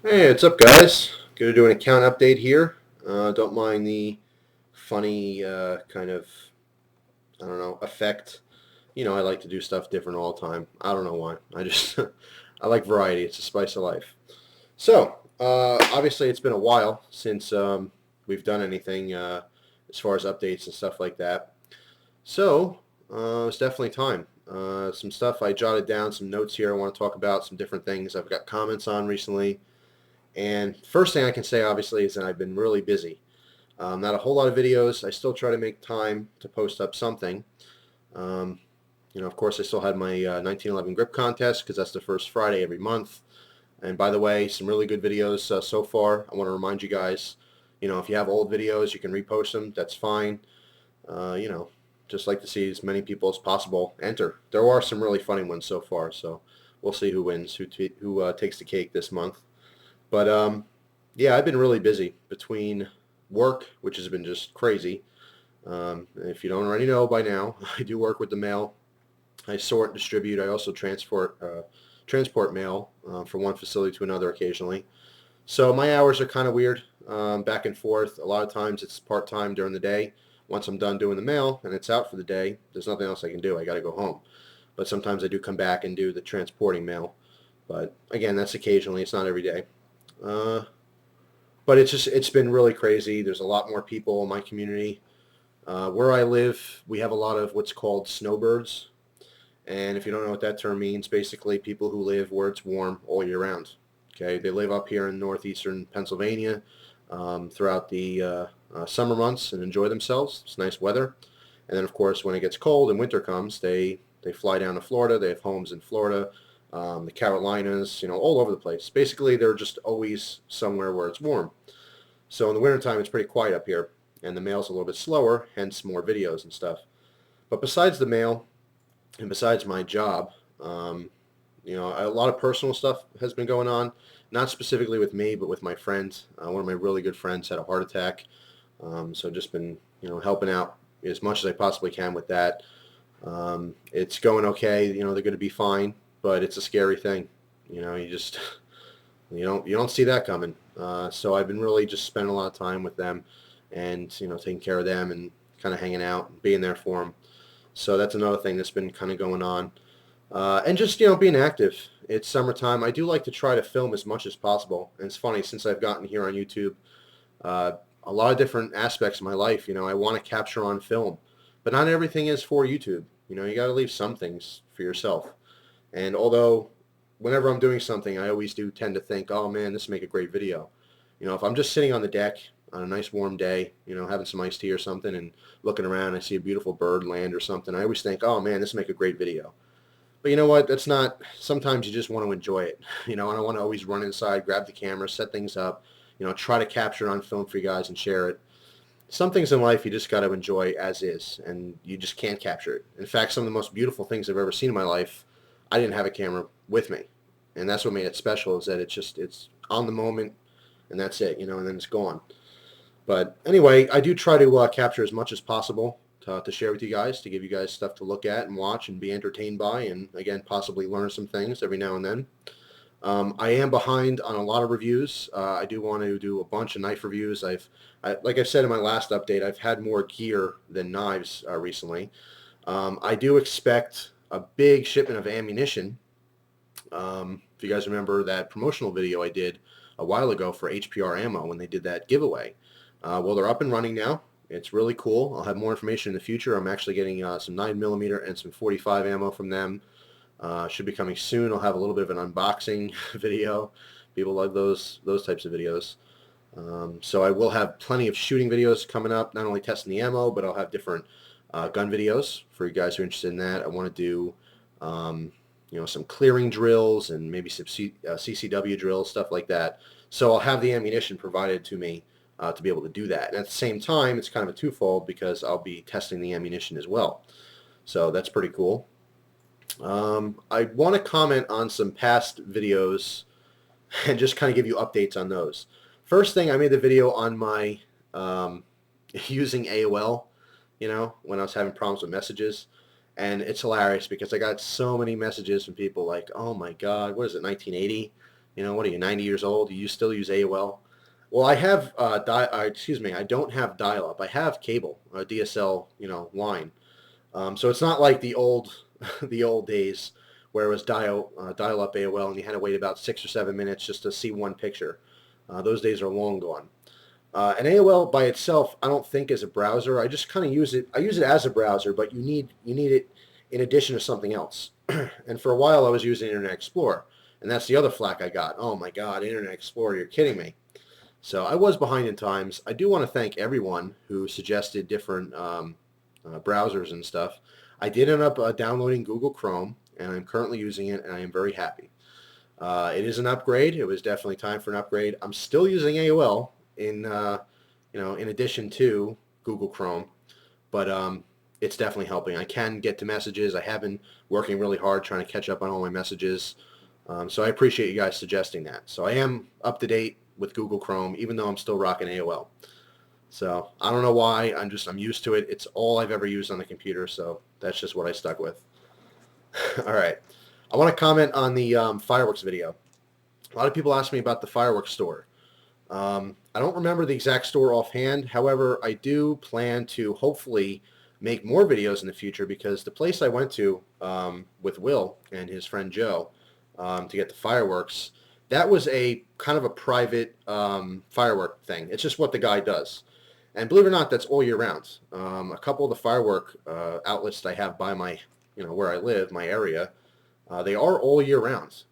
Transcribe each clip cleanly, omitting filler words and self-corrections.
Hey, what's up, guys? Gonna do an account update here. Don't mind the funny kind of, I don't know, effect. I like to do stuff different all the time. I don't know why. I just, I like variety. It's the spice of life. So, obviously, it's been a while since we've done anything as far as updates and stuff like that. So, it's definitely time. Some stuff I jotted down, some notes here I want to talk about, some different things I've got comments on recently. And first thing I can say, obviously, is that I've been really busy. Not a whole lot of videos. I still try to make time to post up something. Um, of course, I still had my 1911 grip contest because that's the first Friday every month. And by the way, some really good videos so far. I want to remind you guys, if you have old videos, you can repost them. That's fine. Uh, you know, just like to see as many people as possible enter. There are some really funny ones so far, so we'll see who wins, who takes the cake this month. But yeah, I've been really busy between work, which has been just crazy. If you don't already know by now, I do work with the mail. I sort and distribute. I also transport mail from one facility to another occasionally. So my hours are kind of weird, back and forth. A lot of times it's part-time during the day. Once I'm done doing the mail and it's out for the day, there's nothing else I can do. I got to go home. But sometimes I do come back and do the transporting mail. But again, that's occasionally. It's not every day. Uh, but it's been really crazy. There's a lot more people in my community. Where I live, we have a lot of what's called snowbirds. And if you don't know what that term means, basically people who live where it's warm all year round. Okay, they live up here in northeastern Pennsylvania throughout the summer months and enjoy themselves. It's nice weather. And then, of course, when it gets cold and winter comes, they fly down to Florida. They have homes in Florida, the Carolinas, all over the place. Basically, they're just always somewhere where it's warm. So in the wintertime, it's pretty quiet up here, and the mail's a little bit slower, hence more videos and stuff. But besides the mail and besides my job, a lot of personal stuff has been going on, not specifically with me, but with my friend. One of my really good friends had a heart attack, so just been, helping out as much as I possibly can with that. It's going okay. They're going to be fine, but it's a scary thing. You just you don't see that coming. So I've been really just spending a lot of time with them, and taking care of them and kind of hanging out, and being there for them. So that's another thing that's been kind of going on, and just being active. It's summertime. I do like to try to film as much as possible. And it's funny, since I've gotten here on YouTube, uh, a lot of different aspects of my life. I want to capture on film, but not everything is for YouTube. You got to leave some things for yourself. And although whenever I'm doing something, I always do tend to think, oh man, this would make a great video. If I'm just sitting on the deck on a nice warm day, having some iced tea or something and looking around, I see a beautiful bird land or something, I always think, oh man, this would make a great video. But you know what? That's not, sometimes you just want to enjoy it. I don't want to always run inside, grab the camera, set things up, try to capture it on film for you guys and share it. Some things in life you just got to enjoy as is, and you just can't capture it. In fact, some of the most beautiful things I've ever seen in my life, I didn't have a camera with me. And that's what made it special, is that it's on the moment, and that's it, and then it's gone. But anyway, I do try to capture as much as possible to share with you guys, to give you guys stuff to look at and watch and be entertained by, and again, possibly learn some things every now and then. I am behind on a lot of reviews. I do want to do a bunch of knife reviews. Like I said in my last update, I've had more gear than knives recently. I do expect a big shipment of ammunition. If you guys remember that promotional video I did a while ago for HPR Ammo when they did that giveaway. Well, they're up and running now. It's really cool. I'll have more information in the future. I'm actually getting some 9mm and some 45 ammo from them. Should be coming soon. I'll have a little bit of an unboxing video. People love those types of videos. So I will have plenty of shooting videos coming up, not only testing the ammo, but I'll have different gun videos for you guys who are interested in that. I want to do some clearing drills and maybe some CCW drills, stuff like that. So I'll have the ammunition provided to me to be able to do that. And at the same time, it's kind of a twofold, because I'll be testing the ammunition as well. So that's pretty cool. I want to comment on some past videos and just kind of give you updates on those. First thing, I made the video on my using AOL, when I was having problems with messages. And it's hilarious because I got so many messages from people like, oh my God, what is it, 1980? You know, what are you, 90 years old? Do you still use AOL? Well, I have, I don't have dial-up. I have cable, DSL, line. So it's not like the old, the old days where it was dial-up AOL and you had to wait about 6 or 7 minutes just to see one picture. Those days are long gone. And AOL by itself, I don't think is a browser. I just kind of use it. I use it as a browser, but you need it in addition to something else. And for a while, I was using Internet Explorer, and that's the other flack I got. Oh my God, Internet Explorer! You're kidding me. So I was behind in times. I do want to thank everyone who suggested different browsers and stuff. I did end up downloading Google Chrome, and I'm currently using it, and I am very happy. It is an upgrade. It was definitely time for an upgrade. I'm still using AOL in addition to Google Chrome, but it's definitely helping. I can get to messages. I have been working really hard trying to catch up on all my messages. So I appreciate you guys suggesting that. So I am up to date with Google Chrome, even though I'm still rocking AOL. So I don't know why. I'm used to it. It's all I've ever used on the computer, so that's just what I stuck with. All right. I want to comment on the fireworks video. A lot of people ask me about the fireworks store. I don't remember the exact store offhand. However, I do plan to hopefully make more videos in the future because the place I went to with Will and his friend Joe to get the fireworks, that was a kind of a private firework thing. It's just what the guy does. And believe it or not, that's all year round. A couple of the firework outlets that I have by my, where I live, my area, they are all year round,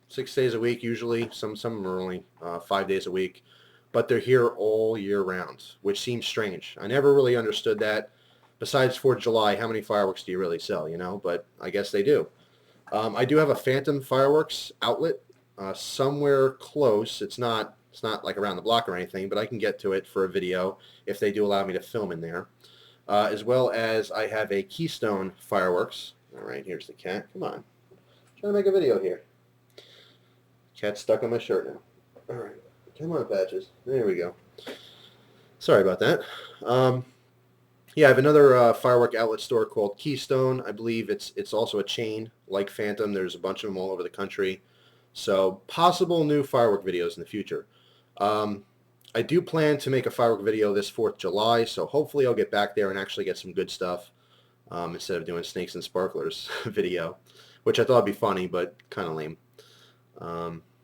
6 days a week usually. Some of them are only 5 days a week, but they're here all year round, which seems strange. I never really understood that. Besides 4th of July, how many fireworks do you really sell, But I guess they do. I do have a Phantom Fireworks outlet somewhere close. It's not like around the block or anything, but I can get to it for a video if they do allow me to film in there. As well as I have a Keystone Fireworks. All right, here's the cat. Come on. I'm trying to make a video here. Cat's stuck on my shirt now. All right. Come on, Patches. There we go. Sorry about that. Yeah, I have another firework outlet store called Keystone. I believe it's also a chain like Phantom. There's a bunch of them all over the country. So possible new firework videos in the future. I do plan to make a firework video this 4th of July, so hopefully I'll get back there and actually get some good stuff instead of doing snakes and sparklers video, which I thought would be funny, but kind of lame.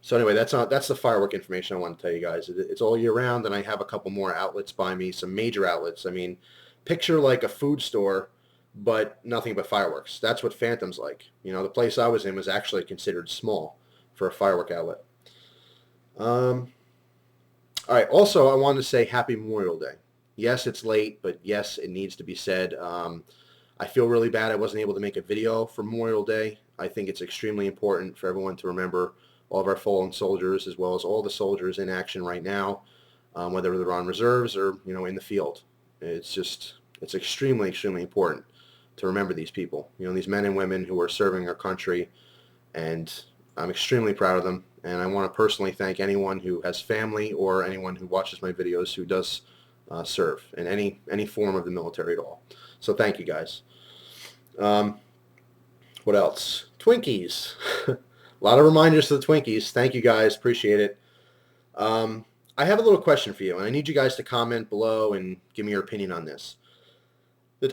So anyway, that's the firework information I want to tell you guys. It's all year round, and I have a couple more outlets by me, some major outlets. I mean, picture like a food store, but nothing but fireworks. That's what Phantom's like. The place I was in was actually considered small for a firework outlet. All right, also I wanted to say Happy Memorial Day. Yes, it's late, but yes, it needs to be said. I feel really bad I wasn't able to make a video for Memorial Day. I think it's extremely important for everyone to remember all of our fallen soldiers as well as all the soldiers in action right now, whether they're on reserves or in the field. It's extremely, extremely important to remember these people, these men and women who are serving our country, and I'm extremely proud of them. And I want to personally thank anyone who has family or anyone who watches my videos who does serve in any form of the military at all. So thank you guys. What else? Twinkies. A lot of reminders to the Twinkies. Thank you guys. Appreciate it. I have a little question for you, and I need you guys to comment below and give me your opinion on this.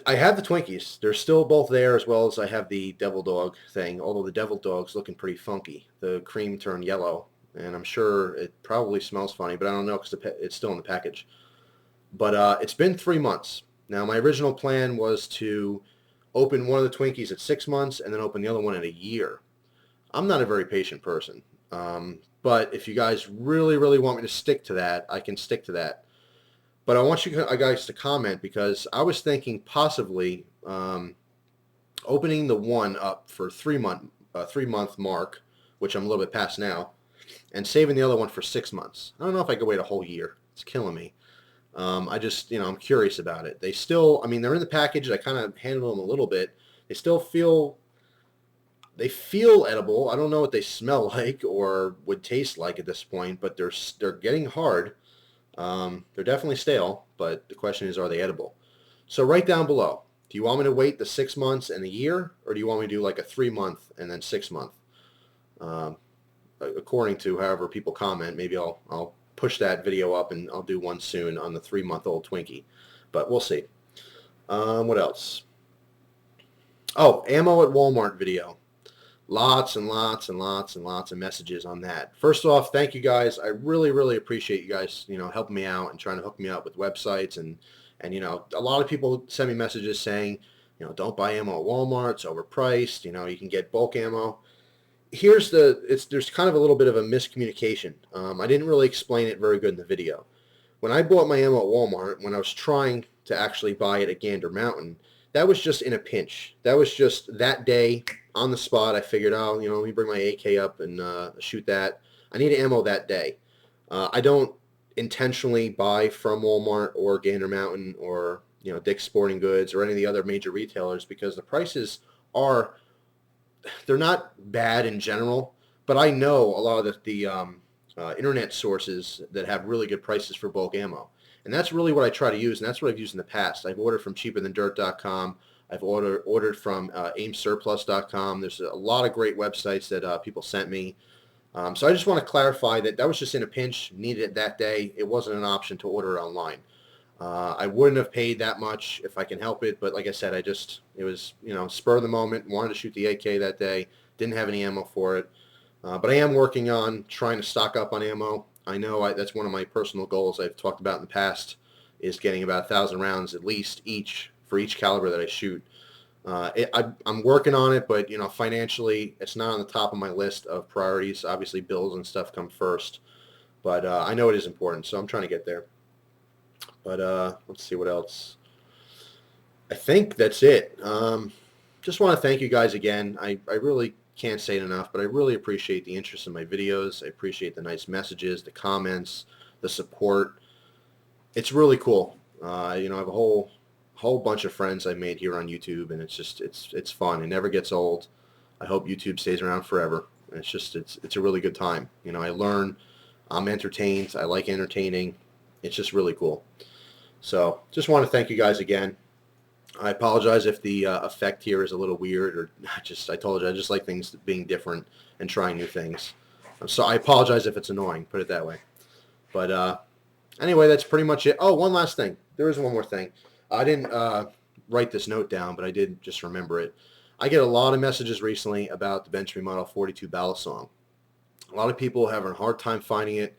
I have the Twinkies. They're still both there, as well as I have the Devil Dog thing, although the Devil Dog's looking pretty funky. The cream turned yellow, and I'm sure it probably smells funny, but I don't know because it's still in the package. But it's been 3 months. Now, my original plan was to open one of the Twinkies at 6 months and then open the other one in a year. I'm not a very patient person, but if you guys really, really want me to stick to that, I can stick to that. But I want you guys to comment because I was thinking possibly opening the one up for 3-month mark, which I'm a little bit past now, and saving the other one for 6 months. I don't know if I could wait a whole year. It's killing me. I just, I'm curious about it. They still, they're in the package. I kind of handled them a little bit. They still feel edible. I don't know what they smell like or would taste like at this point, but they're getting hard. They're definitely stale, but the question is, are they edible? So write down below. Do you want me to wait the 6 months and a year, or do you want me to do like a 3-month and then 6 month? according to however people comment, maybe I'll push that video up and I'll do one soon on the 3-month-old Twinkie, but we'll see. What else? Oh, ammo at Walmart video. Lots and lots and lots and lots of messages on that. First off, thank you guys. I really, really appreciate you guys, helping me out and trying to hook me up with websites. And a lot of people send me messages saying, don't buy ammo at Walmart. It's overpriced. You can get bulk ammo. There's kind of a little bit of a miscommunication. I didn't really explain it very good in the video. When I bought my ammo at Walmart, when I was trying to actually buy it at Gander Mountain, that was just in a pinch. That was just that day on the spot. I figured, let me bring my AK up and shoot that. I need ammo that day. I don't intentionally buy from Walmart or Gander Mountain or Dick's Sporting Goods or any of the other major retailers because the prices they're not bad in general, but I know a lot of the internet sources that have really good prices for bulk ammo. And that's really what I try to use, and that's what I've used in the past. I've ordered from cheaperthandirt.com. I've ordered from aimsurplus.com. There's a lot of great websites that people sent me. So I just want to clarify that was just in a pinch, needed it that day. It wasn't an option to order it online. I wouldn't have paid that much if I can help it, but like I said, it was, spur of the moment, wanted to shoot the AK that day, didn't have any ammo for it. But I am working on trying to stock up on ammo. I know that's one of my personal goals I've talked about in the past, is getting about 1,000 rounds at least for each caliber that I shoot. I'm working on it, but financially, it's not on the top of my list of priorities. Obviously, bills and stuff come first, but I know it is important, so I'm trying to get there. But let's see what else. I think that's it. Just want to thank you guys again. I really can't say it enough, but I really appreciate the interest in my videos. I appreciate the nice messages, the comments, the support. It's really cool. I have a whole bunch of friends I made here on YouTube, and it's fun. It never gets old. I hope YouTube stays around forever. It's a really good time. I learn, I'm entertained. I like entertaining. It's just really cool. So just want to thank you guys again. I apologize if the effect here is a little weird, or I told you I just like things being different and trying new things. So I apologize if it's annoying, put it that way. But anyway, that's pretty much it. Oh, one last thing. There is one more thing. I didn't write this note down, but I did just remember it. I get a lot of messages recently about the Benchmade Model 42 Battle Song. A lot of people are having a hard time finding it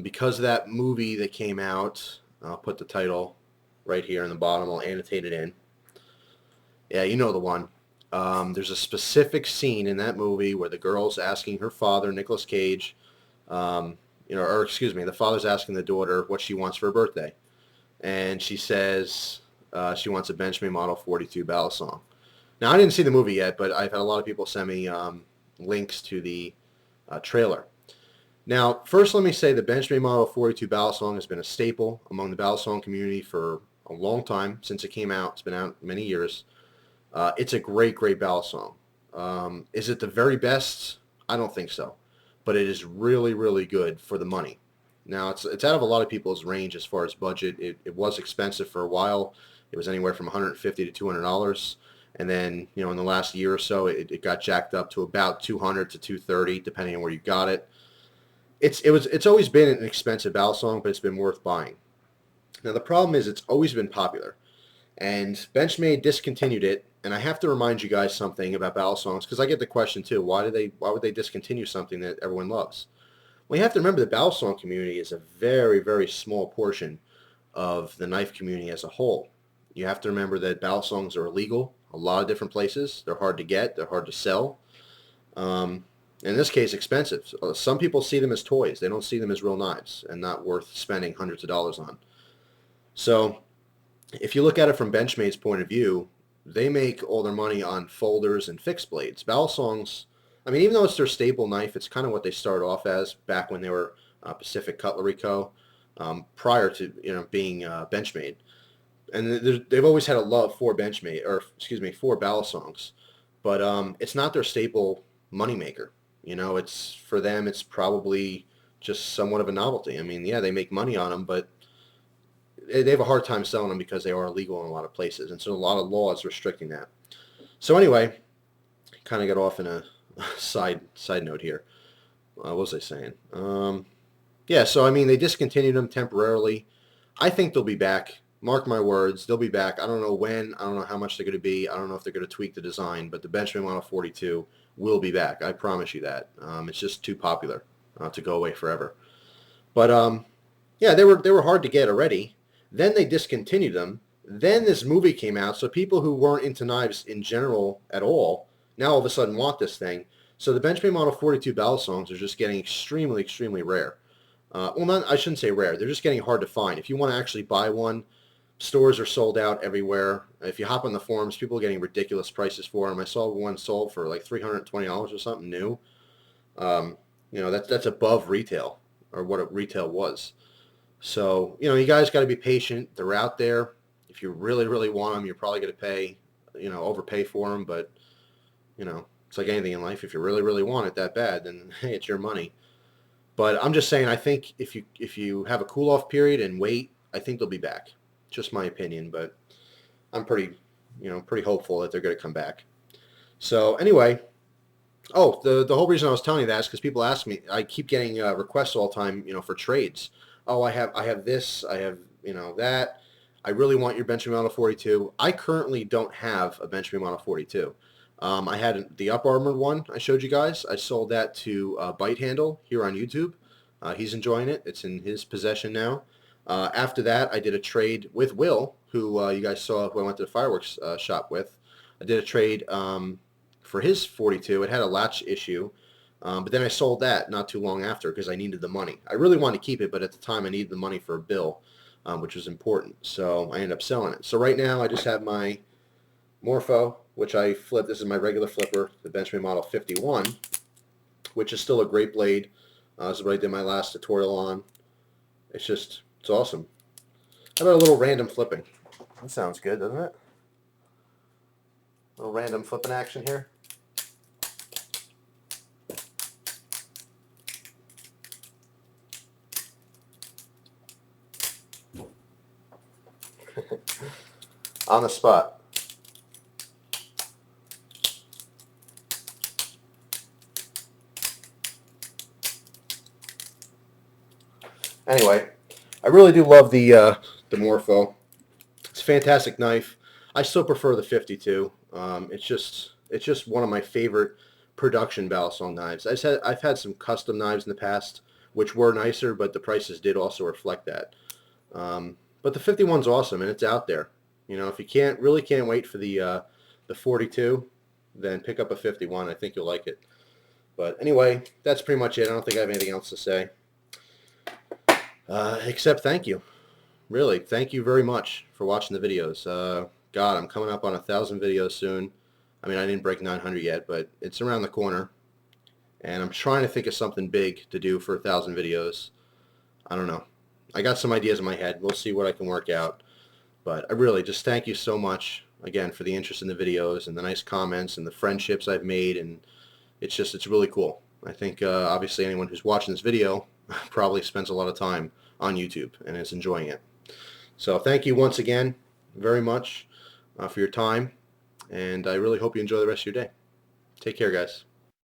because of that movie that came out. I'll put the title right here in the bottom. I'll annotate it in. Yeah, you know the one. There's a specific scene in that movie where the girl's asking her father, Nicolas Cage, the father's asking the daughter what she wants for her birthday. And she says she wants a Benchmade Model 42 Battle Song. Now, I didn't see the movie yet, but I've had a lot of people send me links to the trailer. Now, first let me say the Benchmade Model 42 Battle Song has been a staple among the battle song community for a long time, since it came out. It's been out many years. It's a great, great battle song. Is it the very best? I don't think so. But it is really, really good for the money. Now, it's out of a lot of people's range as far as budget. It was expensive for a while. It was anywhere from $150 to $200. And then, in the last year or so, it got jacked up to about $200 to $230, depending on where you got it. It's always been an expensive battle song, but it's been worth buying. Now, the problem is it's always been popular. And Benchmade discontinued it. And I have to remind you guys something about battle songs, because I get the question too, why would they discontinue something that everyone loves? Well, you have to remember the battle song community is a very, very small portion of the knife community as a whole. You have to remember that battle songs are illegal a lot of different places. They're hard to get. They're hard to sell. In this case, expensive. Some people see them as toys. They don't see them as real knives and not worth spending hundreds of dollars on. So if you look at it from Benchmade's point of view, they make all their money on folders and fixed blades. Battle songs, I mean, even though it's their staple knife, it's kind of what they started off as back when they were Pacific Cutlery Co. Prior to being Benchmade. And they've always had a love for for battle songs. But it's not their staple moneymaker. It's for them, it's probably just somewhat of a novelty. I mean, yeah, they make money on them, but they have a hard time selling them because they are illegal in a lot of places. And so a lot of laws restricting that. So anyway, kind of got off in a side note here. what was I saying? Yeah, so I mean, they discontinued them temporarily. I think they'll be back. Mark my words, they'll be back. I don't know when. I don't know how much they're going to be. I don't know if they're going to tweak the design, but the Benchmade Model 42 will be back. I promise you that. It's just too popular to go away forever. But yeah, they were hard to get already. Then they discontinued them. Then this movie came out, so people who weren't into knives in general at all now all of a sudden want this thing. So the Benchmade Model 42 Balisongs are just getting extremely, extremely rare. Well, not, I shouldn't say rare. They're just getting hard to find. If you want to actually buy one, stores are sold out everywhere. If you hop on the forums, people are getting ridiculous prices for them. I saw one sold for like $320 or something new. You know, that's above retail, or what it retail was. So, you know, you guys got to be patient. They're out there. If you really, really want them, you're probably going to pay, you know, overpay for them. But, you know, it's like anything in life. If you really, really want it that bad, then hey, it's your money. But I'm just saying, I think if you have a cool off period and wait, I think they'll be back. Just my opinion, but I'm pretty hopeful that they're going to come back. So anyway, oh, the whole reason I was telling you that is because people ask me. I keep getting requests all the time, you know, for trades. Oh, I have this, I have, you know, that. I really want your Benchmade Model 42. I currently don't have a Benchmade Model 42. I had the Up Armored one I showed you guys. I sold that to Bite Handle here on YouTube. He's enjoying it. It's in his possession now. After that, I did a trade with Will, who you guys saw who I went to the Fireworks shop with. I did a trade for his 42. It had a latch issue, but then I sold that not too long after because I needed the money. I really wanted to keep it, but at the time I needed the money for a bill, which was important. So I ended up selling it. So right now I just have my Morpho, which I flipped. This is my regular flipper, the Benchmade Model 51, which is still a great blade. This is what I did my last tutorial on. It's awesome. How about a little random flipping? That sounds good, doesn't it? A little random flipping action here. On the spot. Anyway, I really do love the Morpho. It's a fantastic knife. I still prefer the 52. It's just one of my favorite production Balisong knives. I've had some custom knives in the past which were nicer, but the prices did also reflect that. But the 51's awesome, and it's out there. You know, if you really can't wait for the 42, then pick up a 51. I think you'll like it. But anyway, that's pretty much it. I don't think I have anything else to say. Except thank you. Really, thank you very much for watching the videos. God, I'm coming up on 1,000 videos soon. I mean, I didn't break 900 yet, but it's around the corner. And I'm trying to think of something big to do for 1,000 videos. I don't know. I got some ideas in my head. We'll see what I can work out. But I really just thank you so much, again, for the interest in the videos and the nice comments and the friendships I've made. And it's really cool. I think, obviously, anyone who's watching this video probably spends a lot of time on YouTube and is enjoying it. So thank you once again very much for your time, and I really hope you enjoy the rest of your day. Take care, guys.